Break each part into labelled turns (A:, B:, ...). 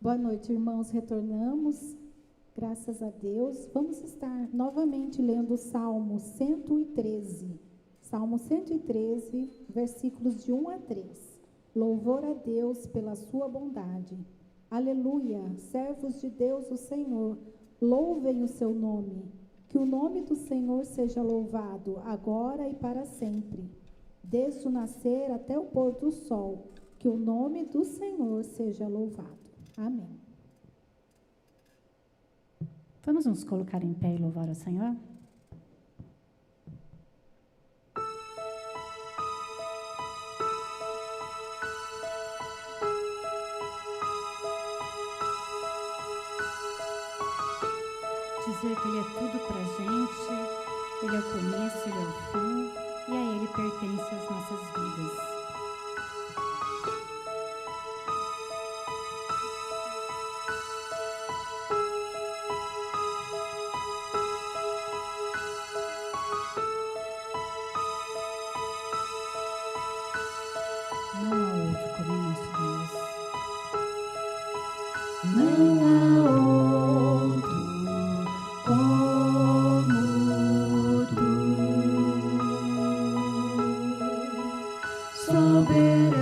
A: Boa noite, irmãos. Retornamos, graças a Deus. Vamos estar novamente lendo o Salmo 113. Salmo 113, versículos de 1 a 3. Louvor a Deus pela sua bondade. Aleluia, servos de Deus o Senhor, louvem o seu nome. Que o nome do Senhor seja louvado, agora e para sempre. Desde o nascer até o pôr do sol, que o nome do Senhor seja louvado. Amém.
B: Vamos nos colocar em pé e louvar ao Senhor? Dizer que Ele é tudo para a gente, Ele é o começo, Ele é o fim, e a Ele pertence as nossas vidas.
C: Reina sobre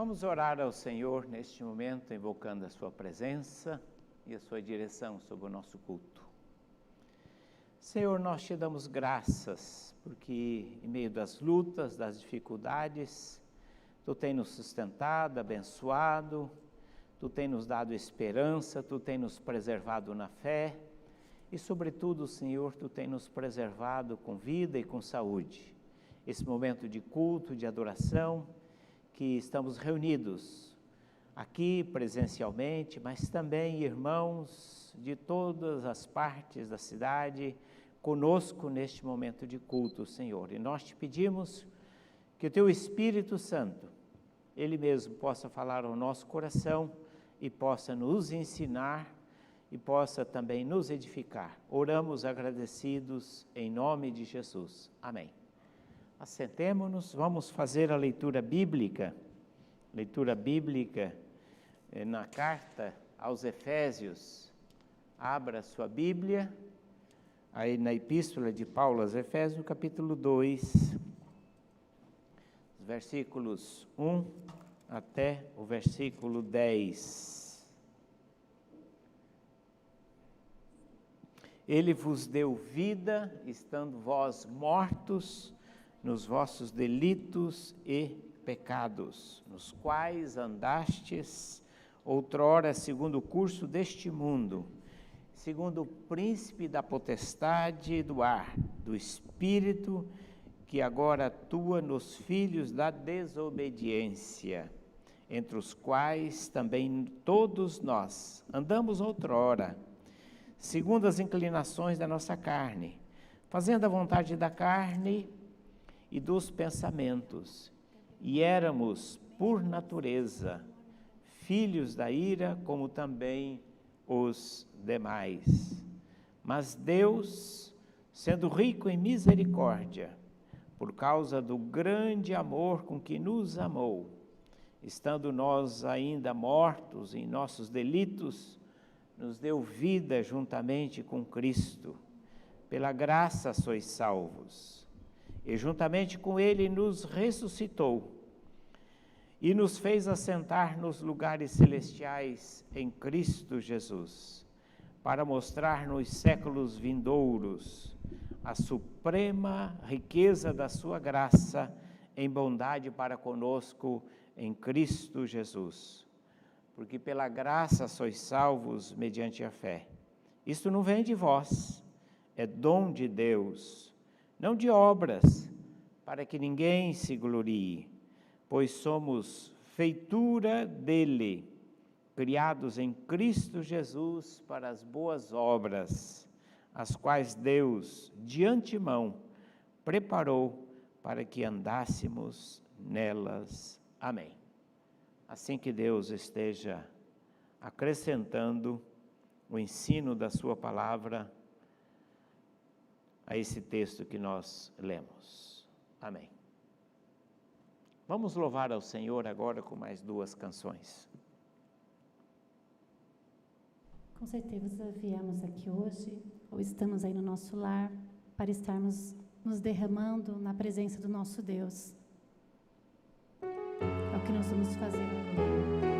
C: Vamos orar ao Senhor neste momento, invocando a sua presença e a sua direção sobre o nosso culto. Senhor, nós te damos graças, porque em meio das lutas, das dificuldades, Tu tem nos sustentado, abençoado, Tu tem nos dado esperança, Tu tem nos preservado na fé e, sobretudo, Senhor, Tu tem nos preservado com vida e com saúde. Esse momento de culto, de adoração, que estamos reunidos aqui presencialmente, mas também irmãos de todas as partes da cidade, conosco neste momento de culto, Senhor. E nós te pedimos que o Teu Espírito Santo, Ele mesmo possa falar ao nosso coração e possa nos ensinar e possa também nos edificar. Oramos agradecidos em nome de Jesus. Amém. Assentemo-nos, vamos fazer a leitura bíblica na carta aos Efésios. Abra sua Bíblia, aí na Epístola de Paulo aos Efésios, no capítulo 2, versículos 1 até o versículo 10. Ele vos deu vida, estando vós mortos nos vossos delitos e pecados, nos quais andastes outrora segundo o curso deste mundo, segundo o príncipe da potestade do ar, do espírito que agora atua nos filhos da desobediência, entre os quais também todos nós andamos outrora, segundo as inclinações da nossa carne, fazendo a vontade da carne e dos pensamentos, e éramos, por natureza, filhos da ira, como também os demais. Mas Deus, sendo rico em misericórdia, por causa do grande amor com que nos amou, estando nós ainda mortos em nossos delitos, nos deu vida juntamente com Cristo. Pela graça sois salvos. E juntamente com Ele nos ressuscitou e nos fez assentar nos lugares celestiais em Cristo Jesus, para mostrar nos séculos vindouros a suprema riqueza da sua graça em bondade para conosco em Cristo Jesus. Porque pela graça sois salvos mediante a fé. Isto não vem de vós, é dom de Deus, não de obras, para que ninguém se glorie, pois somos feitura dele, criados em Cristo Jesus para as boas obras, as quais Deus, de antemão, preparou para que andássemos nelas. Amém. Assim que Deus esteja acrescentando o ensino da sua palavra a esse texto que nós lemos. Amém. Vamos louvar ao Senhor agora com mais duas canções.
B: Com certeza viemos aqui hoje, ou estamos aí no nosso lar, para estarmos nos derramando na presença do nosso Deus. É o que nós vamos fazer agora.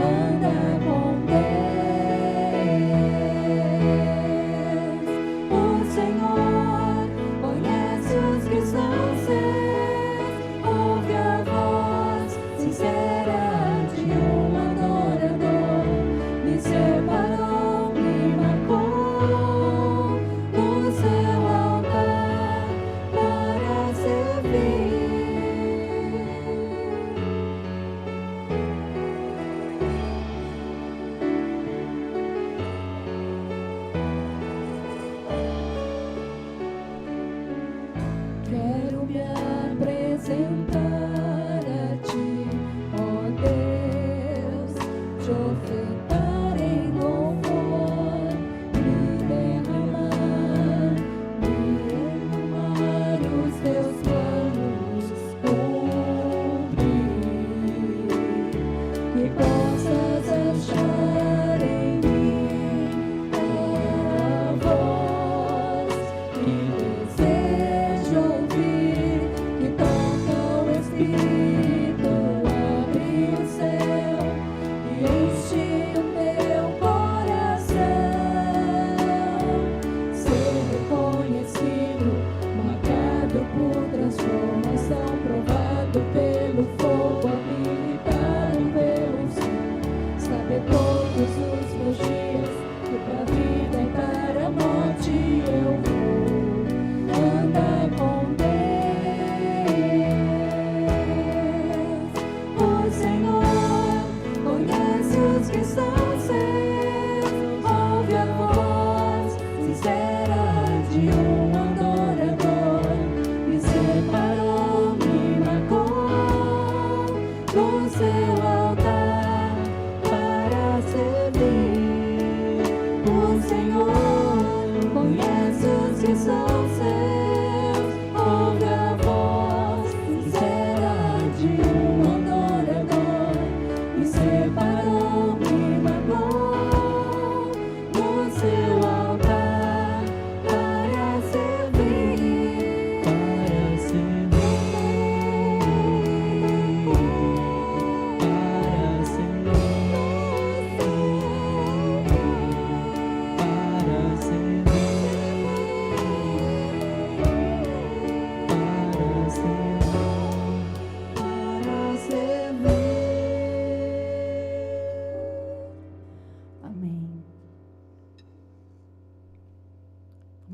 D: Andar com Deus.
E: 「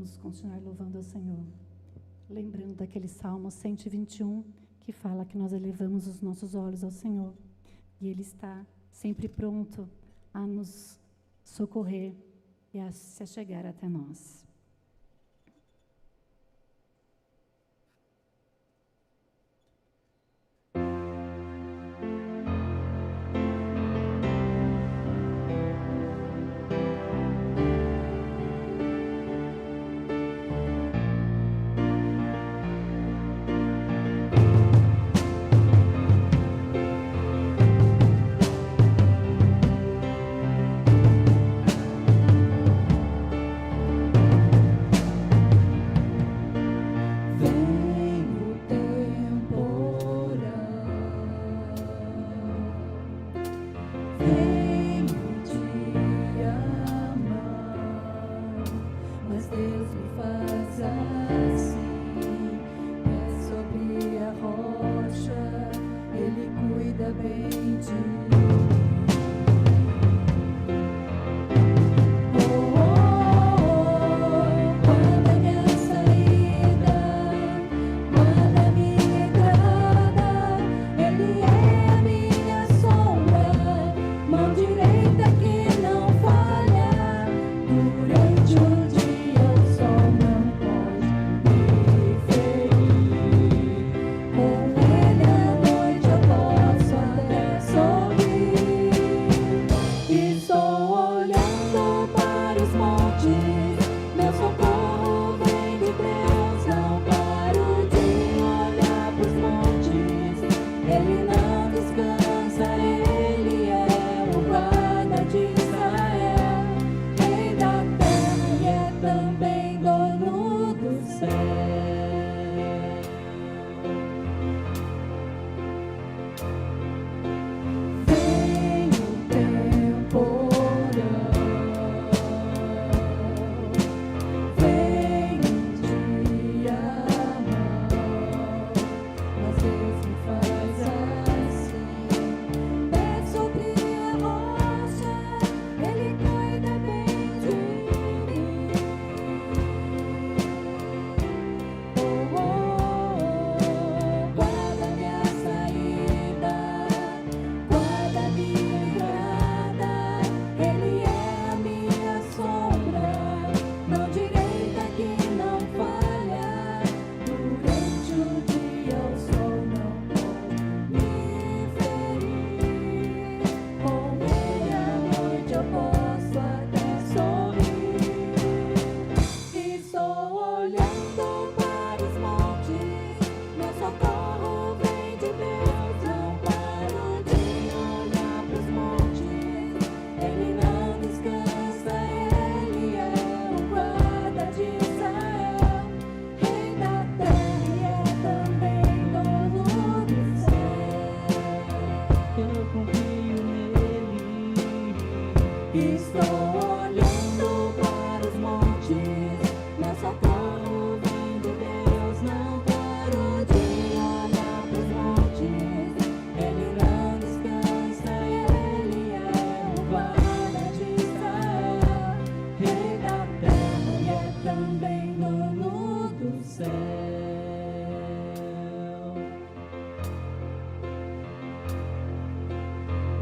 B: Vamos continuar louvando ao Senhor. Lembrando daquele Salmo 121, que fala que nós elevamos os nossos olhos ao Senhor. E Ele está sempre pronto a nos socorrer e a se chegar até nós.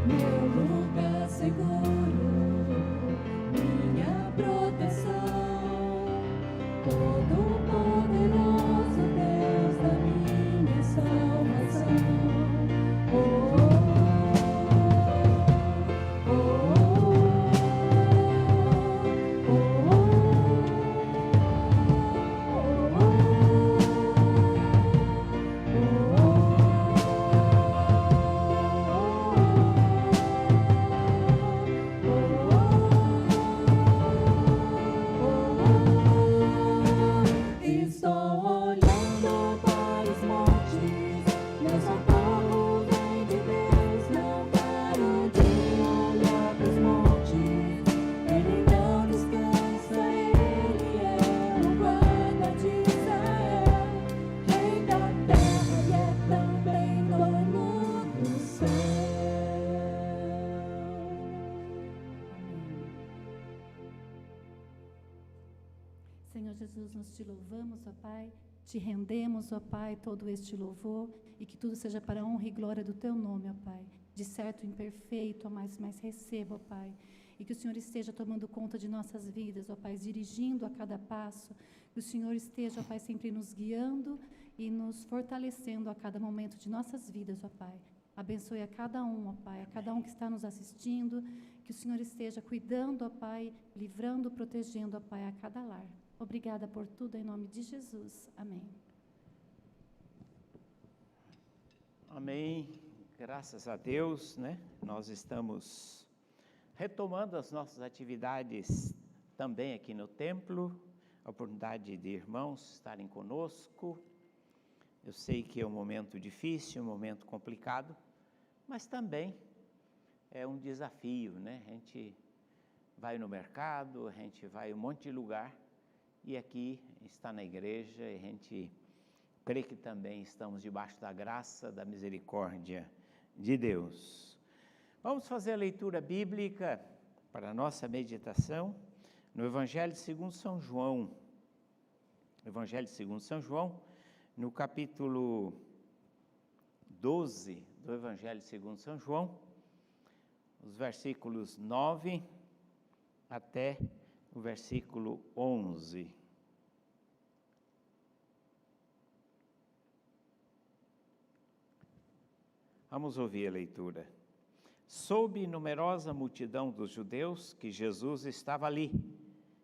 D: meu lugar seguro, minha proteção, todo-poderoso Deus da minha salvação. Oh, oh, oh, oh, Estou olhando para os montes, meu socorro vem de Deus. Não paro de olhar para os montes, Ele não descansa, Ele é o guarda de Israel, Rei da terra e é também dono do céu.
B: Senhor Jesus, nós te louvamos, ó Pai, te rendemos, ó Pai, todo este louvor, e que tudo seja para a honra e glória do teu nome, ó Pai. De certo, imperfeito, ó mas receba, ó Pai, e que o Senhor esteja tomando conta de nossas vidas, ó Pai, dirigindo a cada passo, que o Senhor esteja, ó Pai, sempre nos guiando e nos fortalecendo a cada momento de nossas vidas, ó Pai. Abençoe a cada um, ó Pai, a cada um que está nos assistindo, que o Senhor esteja cuidando, ó Pai, livrando, protegendo, ó Pai, a cada lar. Obrigada por tudo, em nome de Jesus. Amém.
C: Amém. Graças a Deus, né? Nós estamos retomando as nossas atividades também aqui no templo, a oportunidade de irmãos estarem conosco. Eu sei que é um momento difícil, um momento complicado, mas também é um desafio, né? A gente vai no mercado, a gente vai em um monte de lugar, e aqui está na igreja, e a gente crê que também estamos debaixo da graça, da misericórdia de Deus. Vamos fazer a leitura bíblica para a nossa meditação no Evangelho segundo São João. Evangelho segundo São João, no capítulo 12 do Evangelho segundo São João, os versículos 9 até o versículo 11. Vamos ouvir a leitura. Soube numerosa multidão dos judeus que Jesus estava ali,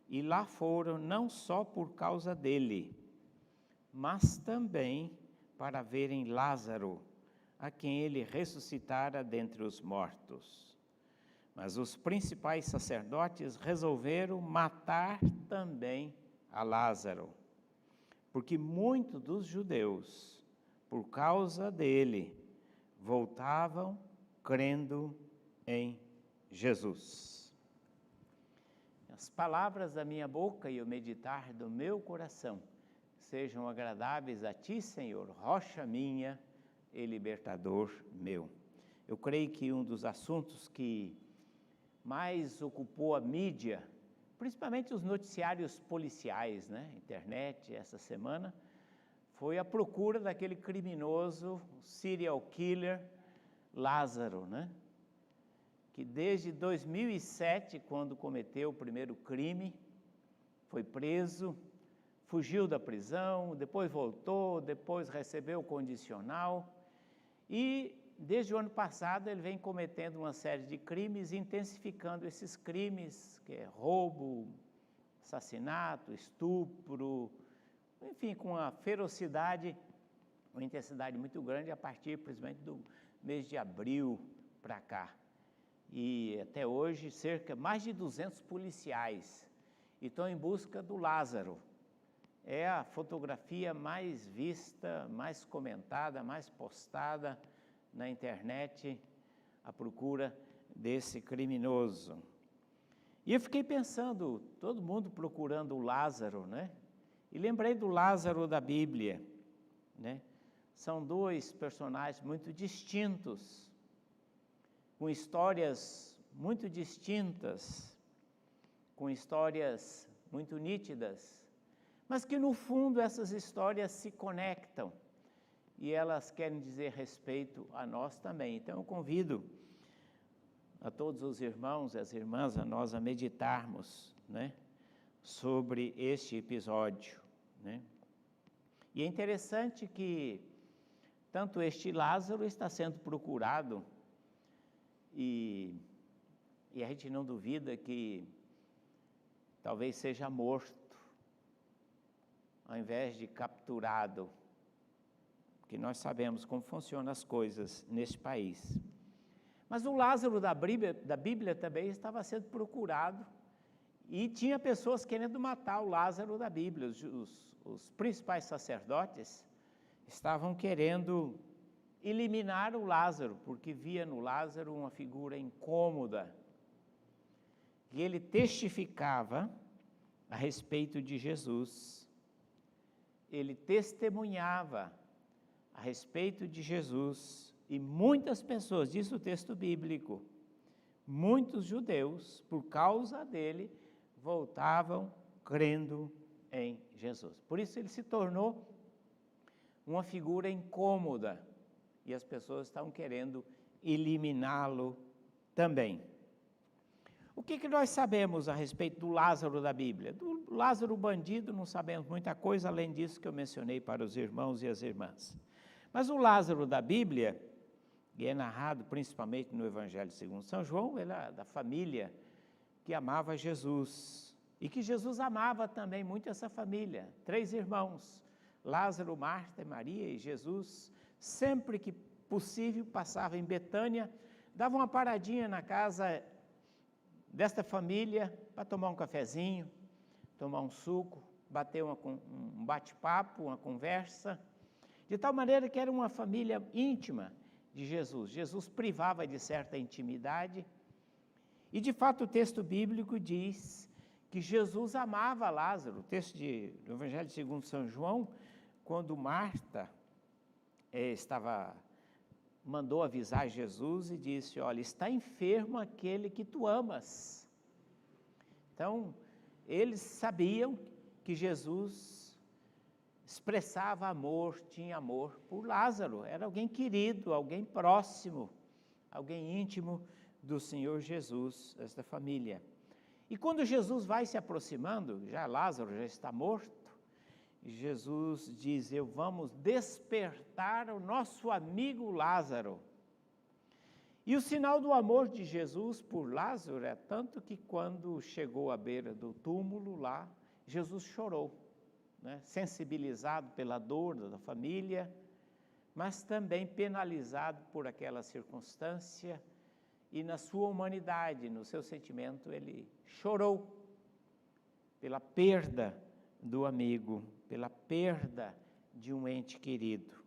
C: e lá foram não só por causa dele, mas também para verem Lázaro, a quem ele ressuscitara dentre os mortos. Mas os principais sacerdotes resolveram matar também a Lázaro, porque muitos dos judeus, por causa dele, voltavam crendo em Jesus. As palavras da minha boca e o meditar do meu coração sejam agradáveis a ti, Senhor, rocha minha e libertador meu. Eu creio que um dos assuntos que mais ocupou a mídia, principalmente os noticiários policiais, né, internet, essa semana, foi a procura daquele criminoso, serial killer, Lázaro, né, que desde 2007, quando cometeu o primeiro crime, foi preso, fugiu da prisão, depois voltou, depois recebeu condicional, e desde o ano passado ele vem cometendo uma série de crimes, intensificando esses crimes, que é roubo, assassinato, estupro, enfim, com uma ferocidade, uma intensidade muito grande a partir, principalmente, do mês de abril para cá. E até hoje, mais de 200 policiais estão em busca do Lázaro. É a fotografia mais vista, mais comentada, mais postada na internet, à procura desse criminoso. E eu fiquei pensando, todo mundo procurando o Lázaro, né? E lembrei do Lázaro da Bíblia, né? São dois personagens muito distintos, com histórias muito distintas, com histórias muito nítidas, mas que no fundo essas histórias se conectam e elas querem dizer respeito a nós também. Então eu convido a todos os irmãos e as irmãs, a nós a meditarmos, né, sobre este episódio, né? E é interessante que tanto este Lázaro está sendo procurado e a gente não duvida que talvez seja morto, ao invés de capturado, porque nós sabemos como funcionam as coisas neste país. Mas o Lázaro da Bíblia também estava sendo procurado e tinha pessoas querendo matar o Lázaro da Bíblia. Os principais sacerdotes estavam querendo eliminar o Lázaro, porque via no Lázaro uma figura incômoda. E ele testificava a respeito de Jesus. Ele testemunhava a respeito de Jesus. E muitas pessoas, diz o texto bíblico, muitos judeus, por causa dele, voltavam crendo em Jesus. Por isso ele se tornou uma figura incômoda e as pessoas estavam querendo eliminá-lo também. O que nós sabemos a respeito do Lázaro da Bíblia? Do Lázaro bandido não sabemos muita coisa, além disso que eu mencionei para os irmãos e as irmãs. Mas o Lázaro da Bíblia, que é narrado principalmente no Evangelho segundo São João, ele é da família que amava Jesus. E que Jesus amava também muito essa família, 3 irmãos, Lázaro, Marta e Maria, e Jesus, sempre que possível, passava em Betânia, dava uma paradinha na casa desta família para tomar um cafezinho, tomar um suco, bater um bate-papo, uma conversa, de tal maneira que era uma família íntima de Jesus. Jesus privava de certa intimidade, e de fato o texto bíblico diz que Jesus amava Lázaro. O texto do Evangelho segundo São João, quando Marta mandou avisar Jesus e disse: olha, está enfermo aquele que tu amas. Então, eles sabiam que Jesus expressava amor, tinha amor por Lázaro, era alguém querido, alguém próximo, alguém íntimo do Senhor Jesus, esta família. E quando Jesus vai se aproximando, Lázaro já está morto, Jesus diz: vamos despertar o nosso amigo Lázaro. E o sinal do amor de Jesus por Lázaro é tanto que quando chegou à beira do túmulo lá, Jesus chorou, né? Sensibilizado pela dor da família, mas também penalizado por aquela circunstância, e na sua humanidade, no seu sentimento, ele chorou pela perda do amigo, pela perda de um ente querido.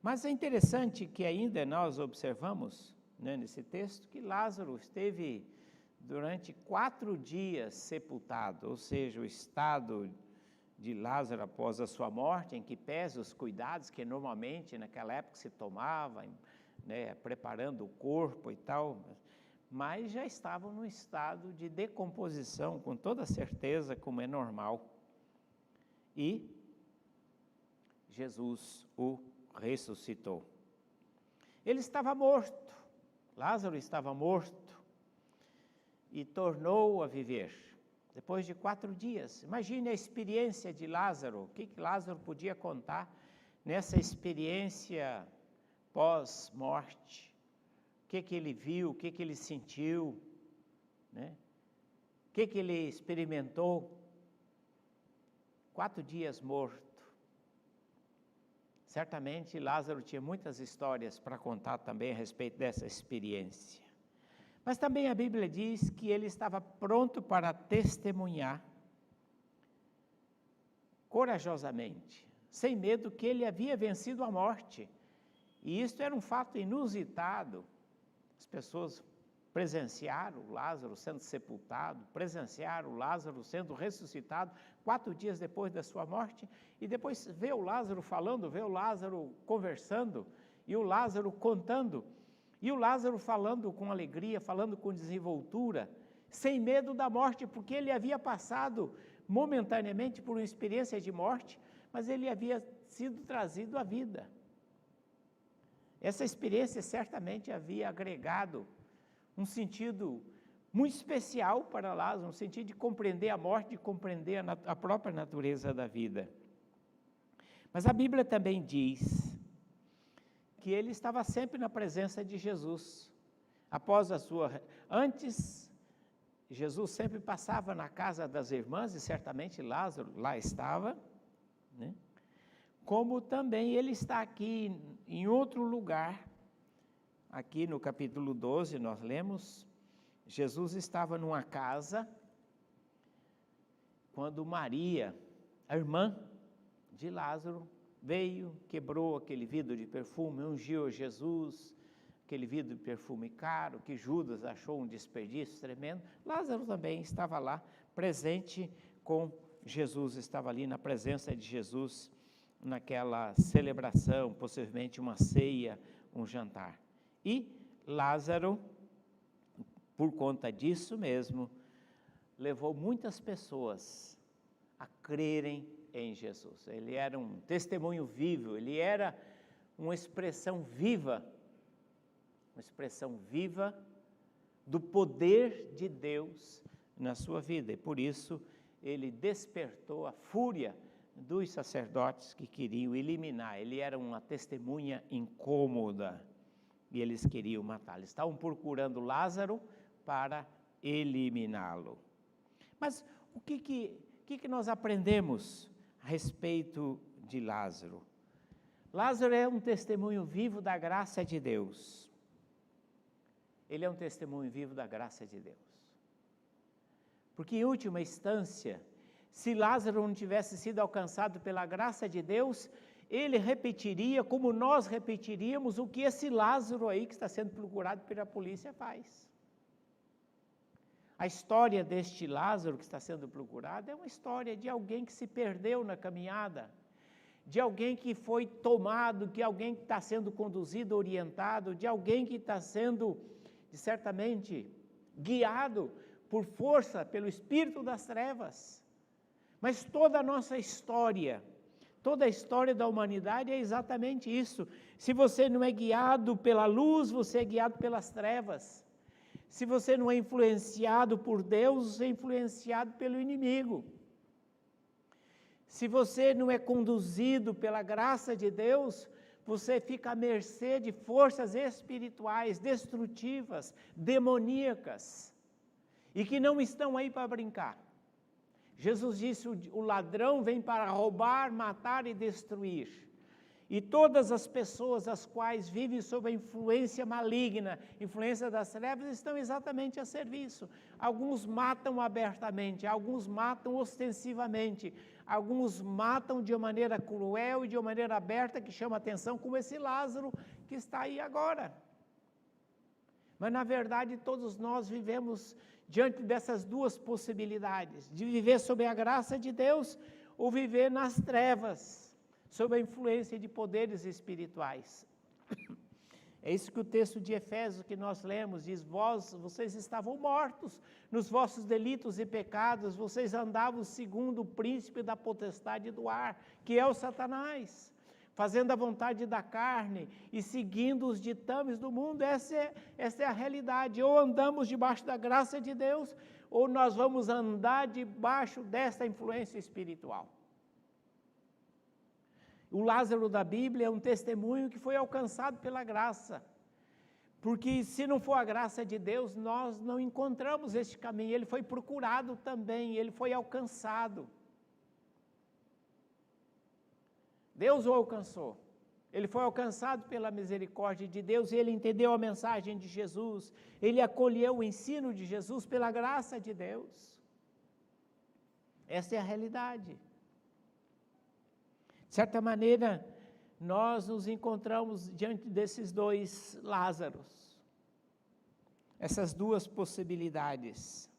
C: Mas é interessante que ainda nós observamos, né, nesse texto, que Lázaro esteve durante 4 dias sepultado, ou seja, o estado de Lázaro após a sua morte, em que pese os cuidados que normalmente naquela época se tomava, né, preparando o corpo e tal, mas já estavam num estado de decomposição, com toda certeza, como é normal. E Jesus o ressuscitou. Ele estava morto, Lázaro estava morto, e tornou a viver, depois de 4 dias. Imagine a experiência de Lázaro, o que Lázaro podia contar nessa experiência pós-morte, o que ele viu, o que ele sentiu, né? O que ele experimentou. 4 dias morto. Certamente Lázaro tinha muitas histórias para contar também a respeito dessa experiência. Mas também a Bíblia diz que ele estava pronto para testemunhar corajosamente, sem medo, que ele havia vencido a morte. E isto era um fato inusitado. As pessoas presenciaram Lázaro sendo sepultado, presenciaram Lázaro sendo ressuscitado 4 dias depois da sua morte, e depois vê o Lázaro falando, vê o Lázaro conversando, e o Lázaro contando, e o Lázaro falando com alegria, falando com desenvoltura, sem medo da morte, porque ele havia passado momentaneamente por uma experiência de morte, mas ele havia sido trazido à vida. Essa experiência certamente havia agregado um sentido muito especial para Lázaro, no sentido de compreender a morte, de compreender a própria natureza da vida. Mas a Bíblia também diz que ele estava sempre na presença de Jesus. Antes, Jesus sempre passava na casa das irmãs, e certamente Lázaro lá estava, né? Como também ele está aqui em outro lugar. Aqui no capítulo 12 nós lemos, Jesus estava numa casa, quando Maria, a irmã de Lázaro, veio, quebrou aquele vidro de perfume, ungiu Jesus, aquele vidro de perfume caro, que Judas achou um desperdício tremendo. Lázaro também estava lá, presente com Jesus, estava ali na presença de Jesus, naquela celebração, possivelmente uma ceia, um jantar. E Lázaro, por conta disso mesmo, levou muitas pessoas a crerem em Jesus. Ele era um testemunho vivo, ele era uma expressão viva do poder de Deus na sua vida. E por isso ele despertou a fúria dos sacerdotes que queriam eliminar. Ele era uma testemunha incômoda e eles queriam matá-lo. Estavam procurando Lázaro para eliminá-lo. Mas o que nós aprendemos a respeito de Lázaro? Lázaro é um testemunho vivo da graça de Deus. Ele é um testemunho vivo da graça de Deus. Porque, em última instância, se Lázaro não tivesse sido alcançado pela graça de Deus, ele repetiria, como nós repetiríamos, o que esse Lázaro aí, que está sendo procurado pela polícia, faz. A história deste Lázaro que está sendo procurado é uma história de alguém que se perdeu na caminhada, de alguém que foi tomado, de alguém que está sendo conduzido, orientado, de alguém que está sendo, certamente, guiado por força, pelo espírito das trevas. Mas toda a nossa história, toda a história da humanidade é exatamente isso. Se você não é guiado pela luz, você é guiado pelas trevas. Se você não é influenciado por Deus, você é influenciado pelo inimigo. Se você não é conduzido pela graça de Deus, você fica à mercê de forças espirituais, destrutivas, demoníacas, e que não estão aí para brincar. Jesus disse, o ladrão vem para roubar, matar e destruir. E todas as pessoas as quais vivem sob a influência maligna, influência das trevas, estão exatamente a serviço. Alguns matam abertamente, alguns matam ostensivamente, alguns matam de uma maneira cruel e de uma maneira aberta que chama atenção, como esse Lázaro que está aí agora. Mas na verdade todos nós vivemos diante dessas duas possibilidades, de viver sob a graça de Deus ou viver nas trevas, sob a influência de poderes espirituais. É isso que o texto de Efésios que nós lemos diz, vocês estavam mortos nos vossos delitos e pecados, vocês andavam segundo o príncipe da potestade do ar, que é o Satanás, fazendo a vontade da carne e seguindo os ditames do mundo. Essa é a realidade, ou andamos debaixo da graça de Deus, ou nós vamos andar debaixo dessa influência espiritual. O Lázaro da Bíblia é um testemunho que foi alcançado pela graça, porque se não for a graça de Deus, nós não encontramos este caminho. Ele foi procurado também, ele foi alcançado. Deus o alcançou, ele foi alcançado pela misericórdia de Deus, e ele entendeu a mensagem de Jesus, ele acolheu o ensino de Jesus pela graça de Deus. Essa é a realidade. De certa maneira, nós nos encontramos diante desses dois Lázaros, essas duas possibilidades.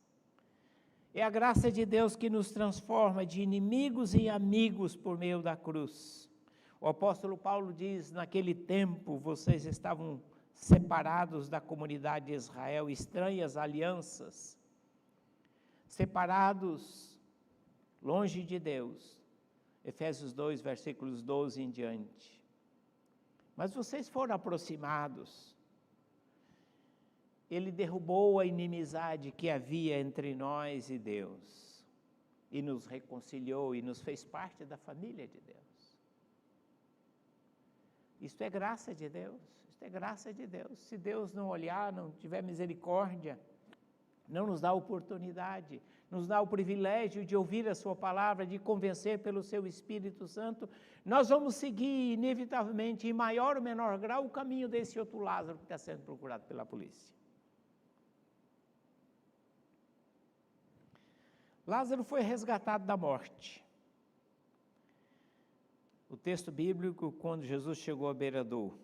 C: É a graça de Deus que nos transforma de inimigos em amigos por meio da cruz. O apóstolo Paulo diz, naquele tempo vocês estavam separados da comunidade de Israel, estranhas alianças, separados, longe de Deus. Efésios 2, versículos 12 em diante. Mas vocês foram aproximados. Ele derrubou a inimizade que havia entre nós e Deus, e nos reconciliou e nos fez parte da família de Deus. Isto é graça de Deus, isto é graça de Deus. Se Deus não olhar, não tiver misericórdia, não nos dá oportunidade, nos dá o privilégio de ouvir a sua palavra, de convencer pelo seu Espírito Santo, nós vamos seguir inevitavelmente, em maior ou menor grau, o caminho desse outro Lázaro que está sendo procurado pela polícia. Lázaro foi resgatado da morte. O texto bíblico, quando Jesus chegou à beira do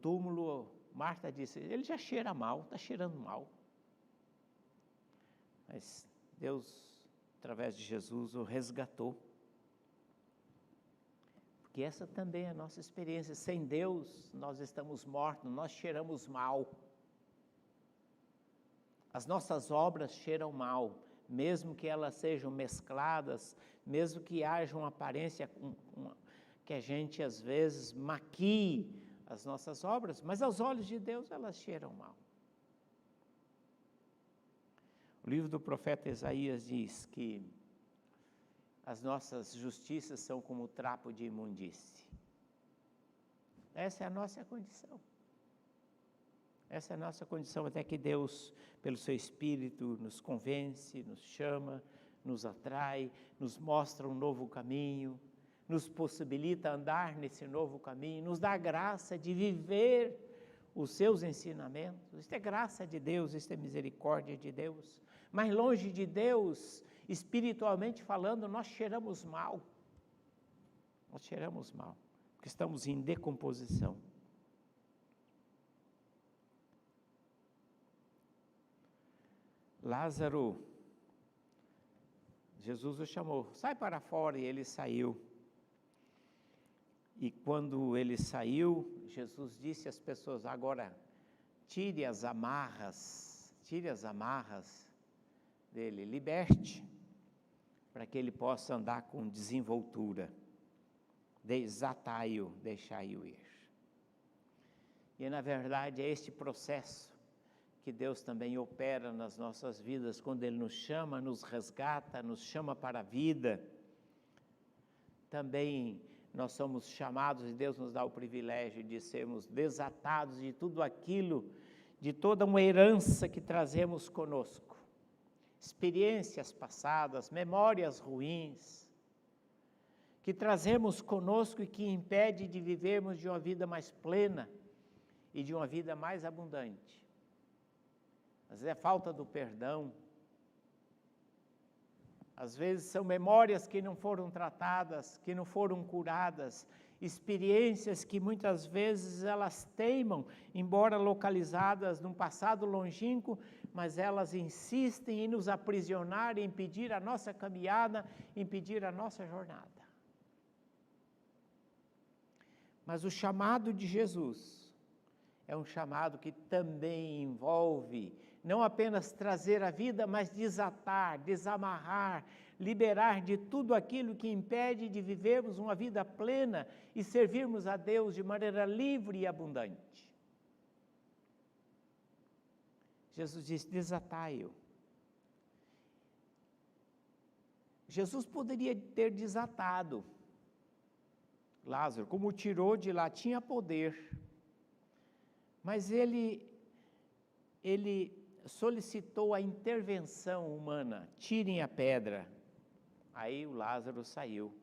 C: túmulo, Marta disse, ele já cheira mal, está cheirando mal. Mas Deus, através de Jesus, o resgatou. Porque essa também é a nossa experiência. Sem Deus, nós estamos mortos, nós cheiramos mal. As nossas obras cheiram mal, mesmo que elas sejam mescladas, mesmo que haja uma aparência que a gente às vezes maquie as nossas obras, mas aos olhos de Deus elas cheiram mal. O livro do profeta Isaías diz que as nossas justiças são como trapo de imundície. Essa é a nossa condição. Essa é a nossa condição, até que Deus, pelo seu Espírito, nos convence, nos chama, nos atrai, nos mostra um novo caminho, nos possibilita andar nesse novo caminho, nos dá a graça de viver os seus ensinamentos. Isto é graça de Deus, isto é misericórdia de Deus. Mas longe de Deus, espiritualmente falando, nós cheiramos mal. Nós cheiramos mal, porque estamos em decomposição. Lázaro, Jesus o chamou, sai para fora, e ele saiu. E quando ele saiu, Jesus disse às pessoas, agora tire as amarras dele, liberte, para que ele possa andar com desenvoltura, desatai-o, deixai-o ir. E na verdade é este processo que Deus também opera nas nossas vidas, quando Ele nos chama, nos resgata, nos chama para a vida. Também nós somos chamados, e Deus nos dá o privilégio de sermos desatados de tudo aquilo, de toda uma herança que trazemos conosco. Experiências passadas, memórias ruins, que trazemos conosco e que impede de vivermos de uma vida mais plena e de uma vida mais abundante. Às vezes é falta do perdão, às vezes são memórias que não foram tratadas, que não foram curadas, experiências que muitas vezes elas teimam, embora localizadas num passado longínquo, mas elas insistem em nos aprisionar, em impedir a nossa caminhada, impedir a nossa jornada. Mas o chamado de Jesus é um chamado que também envolve não apenas trazer a vida, mas desatar, desamarrar, liberar de tudo aquilo que impede de vivermos uma vida plena e servirmos a Deus de maneira livre e abundante. Jesus disse, desatai-o. Jesus poderia ter desatado Lázaro, como o tirou de lá, tinha poder, mas ele solicitou a intervenção humana, tirem a pedra. Aí o Lázaro saiu,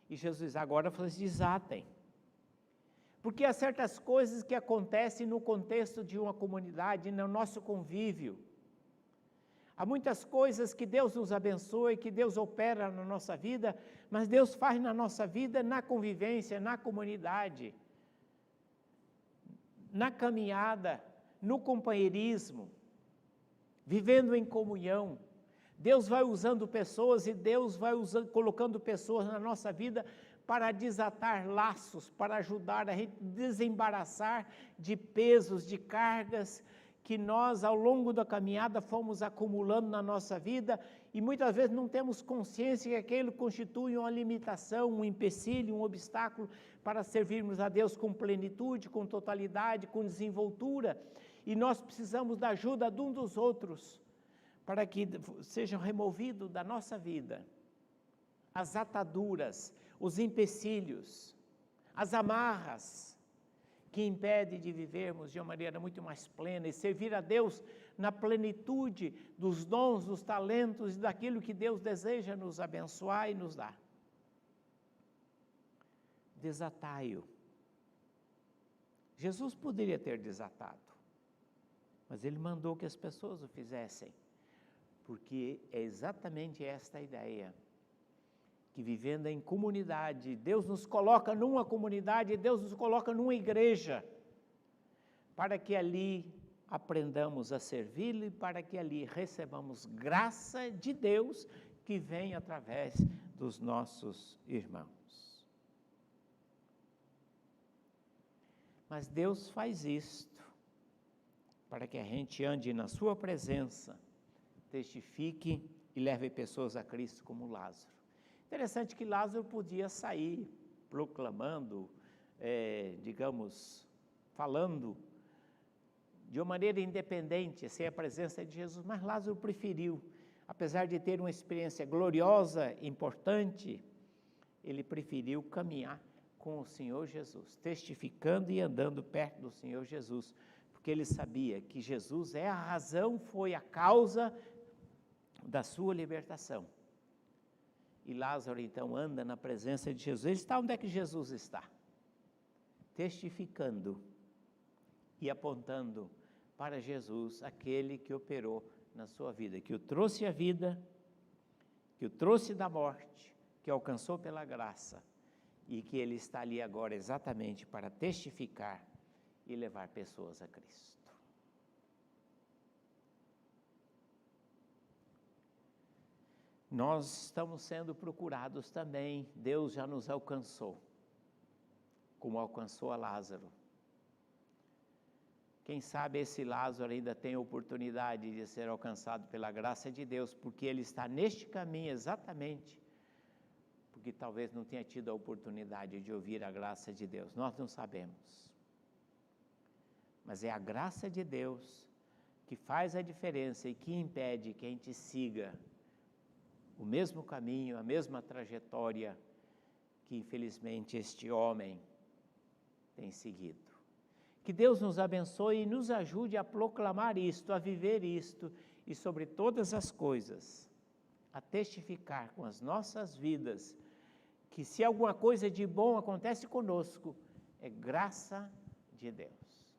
C: e Jesus agora falou assim, desatem, porque há certas coisas que acontecem no contexto de uma comunidade, no nosso convívio, há muitas coisas que Deus nos abençoa e que Deus opera na nossa vida, mas Deus faz na nossa vida, na convivência, na comunidade, na caminhada, no companheirismo, vivendo em comunhão. Deus vai usando pessoas e Deus vai colocando pessoas na nossa vida para desatar laços, para ajudar a gente desembaraçar de pesos, de cargas que nós ao longo da caminhada fomos acumulando na nossa vida e muitas vezes não temos consciência que aquilo constitui uma limitação, um empecilho, um obstáculo para servirmos a Deus com plenitude, com totalidade, com desenvoltura. e nós precisamos da ajuda de um dos outros, para que sejam removidos da nossa vida as ataduras, os empecilhos, as amarras, que impedem de vivermos de uma maneira muito mais plena e servir a Deus na plenitude dos dons, dos talentos e daquilo que Deus deseja nos abençoar e nos dar. Desatai-o. Jesus poderia ter desatado, mas Ele mandou que as pessoas o fizessem, porque é exatamente esta a ideia, que vivendo em comunidade, Deus nos coloca numa comunidade, Deus nos coloca numa igreja, para que ali aprendamos a servi-lo e para que ali recebamos graça de Deus que vem através dos nossos irmãos. Mas Deus faz isto para que a gente ande na sua presença, testifique e leve pessoas a Cristo como Lázaro. Interessante que Lázaro podia sair proclamando, falando de uma maneira independente, sem a presença de Jesus, mas Lázaro preferiu, apesar de ter uma experiência gloriosa, importante, ele preferiu caminhar com o Senhor Jesus, testificando e andando perto do Senhor Jesus, porque ele sabia que Jesus é a razão, foi a causa da sua libertação. E Lázaro então anda na presença de Jesus. Ele está onde é que Jesus está? Testificando e apontando para Jesus, aquele que operou na sua vida, que o trouxe à vida, que o trouxe da morte, que alcançou pela graça, e que ele está ali agora exatamente para testificar e levar pessoas a Cristo. Nós estamos sendo procurados também, Deus já nos alcançou, como alcançou a Lázaro. Quem sabe esse Lázaro ainda tem a oportunidade de ser alcançado pela graça de Deus, porque ele está neste caminho exatamente, porque talvez não tenha tido a oportunidade de ouvir a graça de Deus, nós não sabemos. Mas é a graça de Deus que faz a diferença e que impede que a gente siga o mesmo caminho, a mesma trajetória que infelizmente este homem tem seguido. Que Deus nos abençoe e nos ajude a proclamar isto, a viver isto e sobre todas as coisas, a testificar com as nossas vidas que se alguma coisa de bom acontece conosco, é graça de Deus.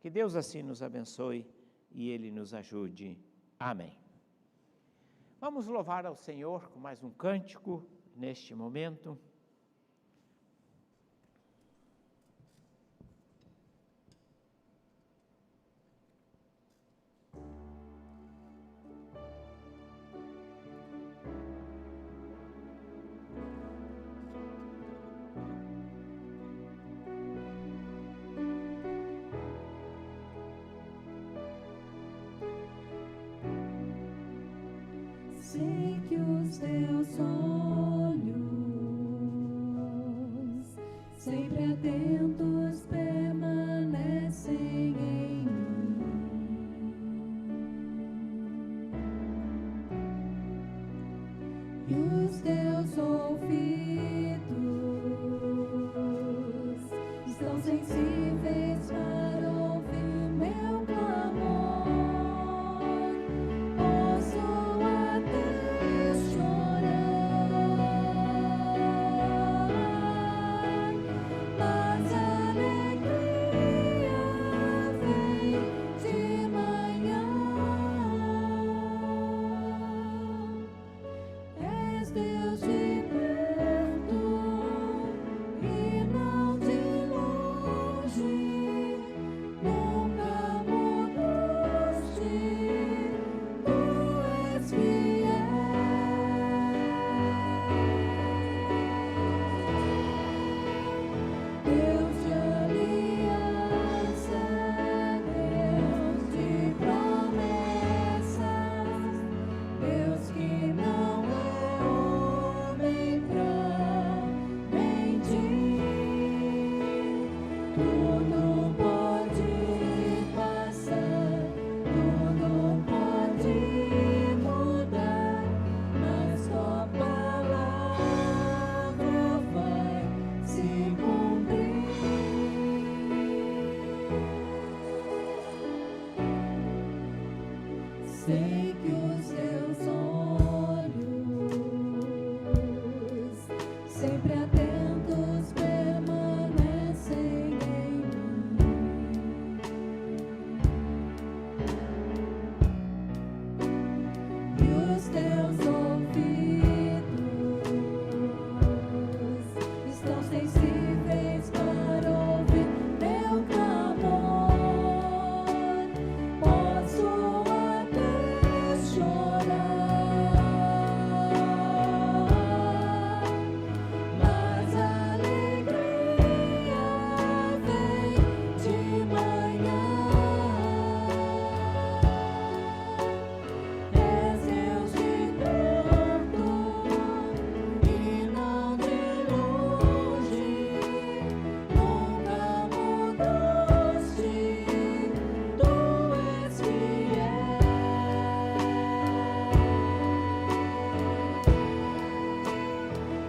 C: Que Deus assim nos abençoe e Ele nos ajude. Amém. Vamos louvar ao Senhor com mais um cântico neste momento.
D: Sei que os teus olhos, sempre atentos, permanecem em mim. E os teus ouvidos estão sensíveis para ouvir meu clamor. Deus de perto e não de longe. Sei que os teus olhos, sempre atentos, permanecem em mim. E os teus ouvidos estão sensíveis para ouvir meu clamor. Posso até chorar, mas a alegria vem de manhã. És Deus de perto e não de longe, nunca mudaste, tu és fiel.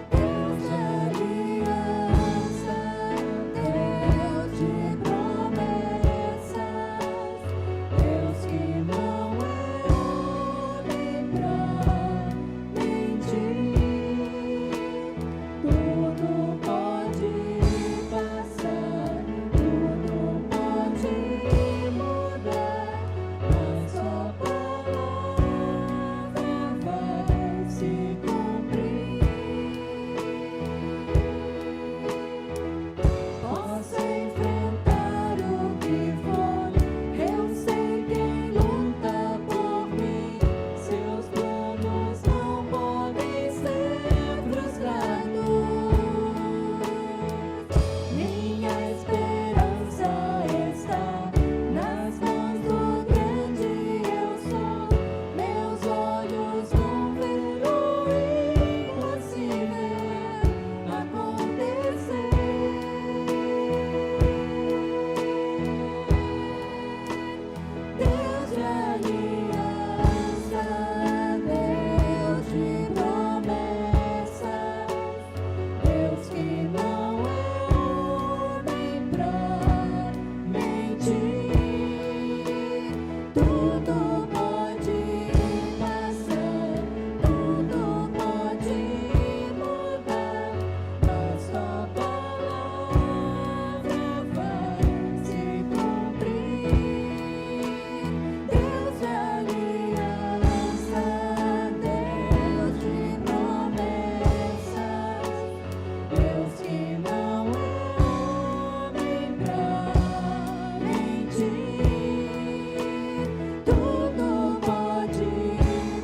D: Deus de aliança, Deus de promessas, Deus que não é homem pra mentir. Tudo pode passar, tudo pode mudar, mas sua palavra vai se cumprir. Posso enfrentar o que for, eu sei quem luta por mim. Seus planos não podem ser frustrados. Minha esperança está nas mãos do grande eu sou. Meus olhos vão ver o impossível acontecer. Deus de aliança, Deus de promessas, Deus que não é homem pra mentir. Tudo pode passar, tudo pode mudar, mas sua palavra vai se cumprir. Deus de aliança, Deus de promessas, Deus que não é homem pra mentir. Tudo pode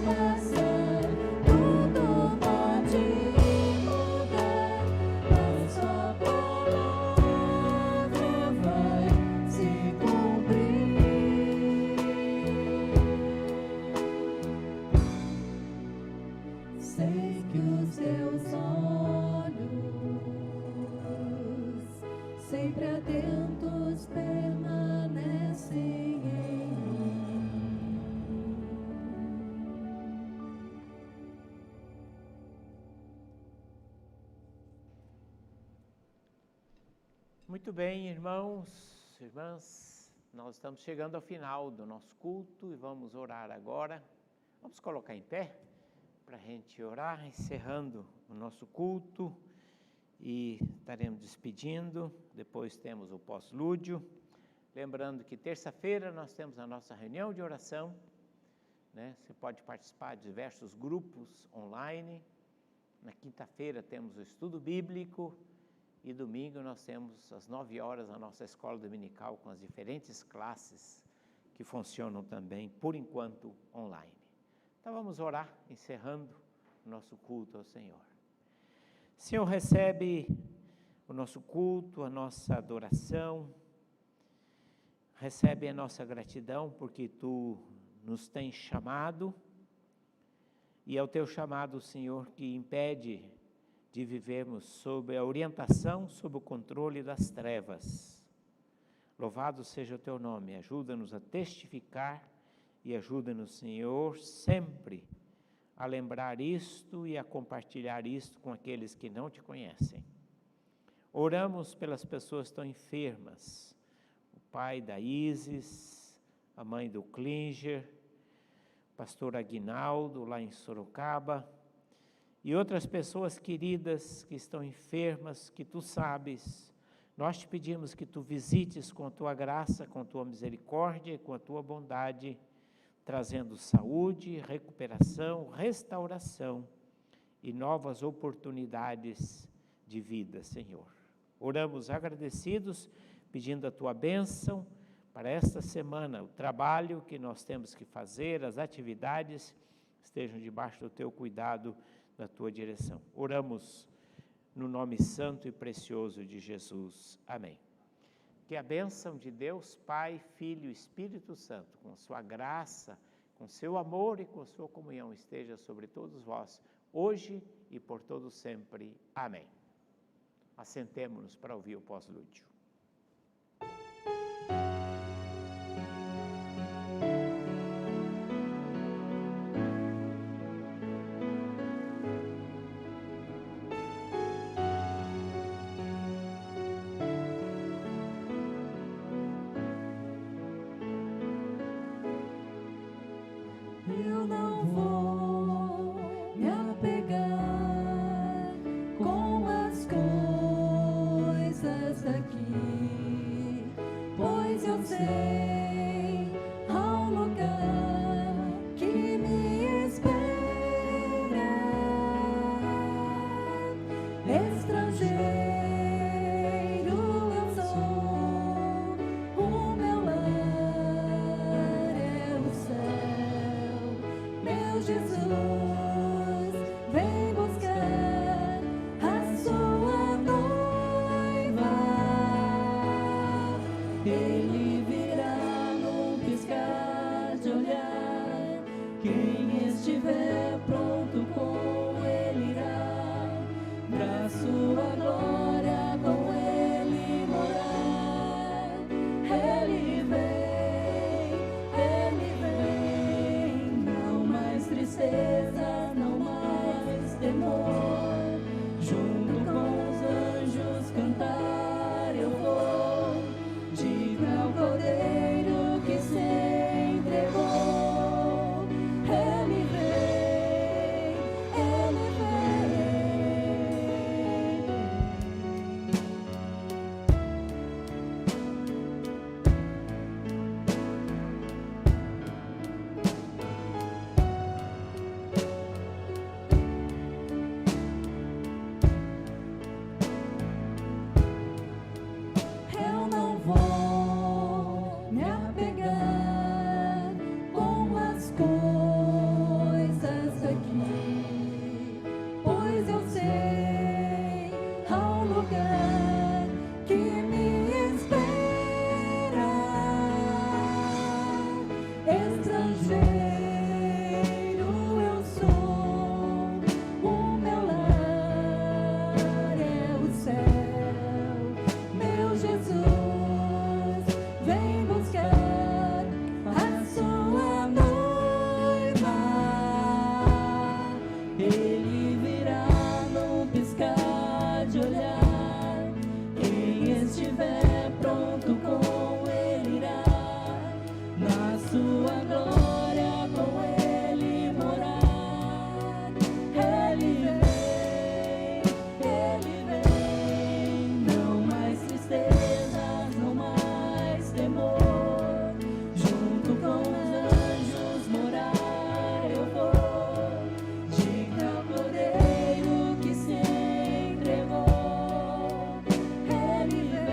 D: passar, tudo pode mudar, mas sua palavra vai se cumprir. Sei que os teus olhos, sempre atentos, permanecem em mim.
C: Muito bem, irmãos, irmãs, nós estamos chegando ao final do nosso culto e vamos orar agora. Vamos colocar em pé para a gente orar, encerrando o nosso culto e estaremos despedindo. Depois temos o pós-lúdio. Lembrando que terça-feira nós temos a nossa reunião de oração, né? Você pode participar de diversos grupos online. Na quinta-feira temos o estudo bíblico e domingo nós temos às 9 horas a nossa escola dominical com as diferentes classes que funcionam também, por enquanto, online. Então vamos orar, encerrando o nosso culto ao Senhor. Senhor, recebe o nosso culto, a nossa adoração, recebe a nossa gratidão porque Tu nos tens chamado e é o Teu chamado, Senhor, que impede de vivermos sob a orientação, sob o controle das trevas. Louvado seja o Teu nome, ajuda-nos a testificar e ajuda-nos, Senhor, sempre a lembrar isto e a compartilhar isto com aqueles que não Te conhecem. Oramos pelas pessoas que estão enfermas, o pai da Isis, a mãe do Klinger, pastor Aguinaldo, lá em Sorocaba, e outras pessoas queridas que estão enfermas, que tu sabes. Nós te pedimos que tu visites com a tua graça, com a tua misericórdia e com a tua bondade, trazendo saúde, recuperação, restauração e novas oportunidades de vida, Senhor. Oramos agradecidos, pedindo a tua bênção para esta semana, o trabalho que nós temos que fazer, as atividades estejam debaixo do teu cuidado, da tua direção. Oramos no nome santo e precioso de Jesus. Amém. Que a bênção de Deus, Pai, Filho e Espírito Santo, com sua graça, com seu amor e com sua comunhão, esteja sobre todos vós, hoje e por todo sempre. Amém. Assentemo-nos para ouvir o pós-lúdio.
D: Eu não vou me apegar com as coisas daqui, pois eu sei há um lugar que me espera. Estrangeiro eu sou, o meu lar é o céu. Meu Jesus, vem buscar a sua noiva. Ele virá num piscar de olhar. Quem estiver pronto com ele irá, pra sua glória com ele morar. Ele vem, não mais tristeza, não mais temor. Junto com os anjos cantar eu vou, diga ao Cordeiro que se entregou. Ele vem, ele Eu não vou me apegar com as coisas aqui, pois eu sei há um lugar que me espera. Estrangeiro eu sou, o meu lar é o céu. Meu Jesus, vem buscar a sua noiva. Ele virá num piscar de olhar. Quem estiver pronto com ele irá, na sua glória com ele morar. Ele vem, não mais tristezas, não mais temor. Junto com os anjos morar eu vou, diga ao Cordeiro que se entregou. Ele vem,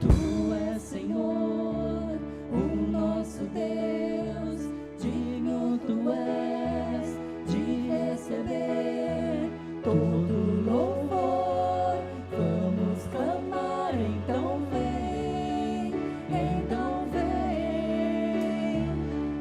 D: tu és Senhor, o nosso Deus, digno tu és de receber todo louvor. Vamos clamar, então vem, então vem.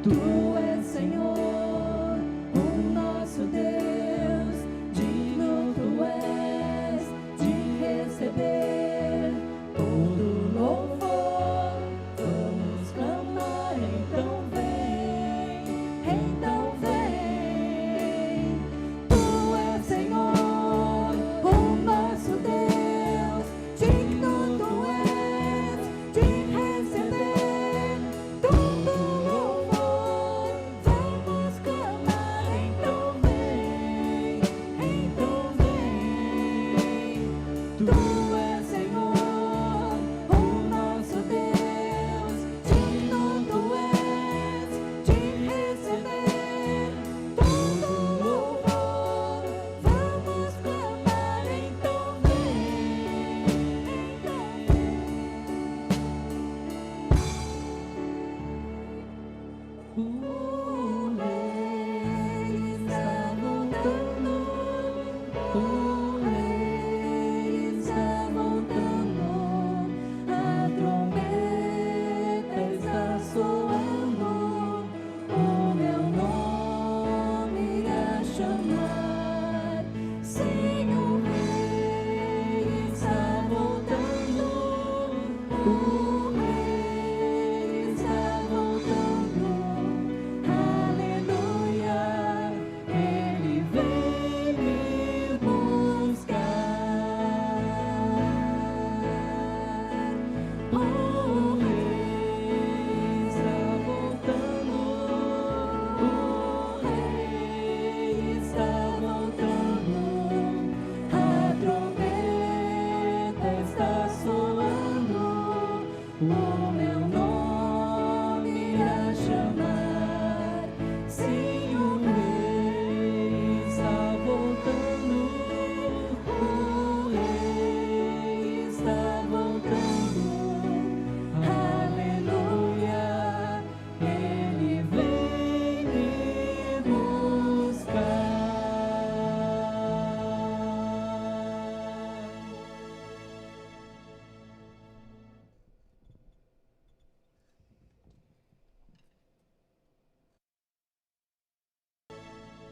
D: Tu és Senhor, o nosso Deus, digno tu és de receber todo louvor. Vamos clamar, então vem, então vem. Tu és Senhor, o nosso Deus, digno tu és de receber o meu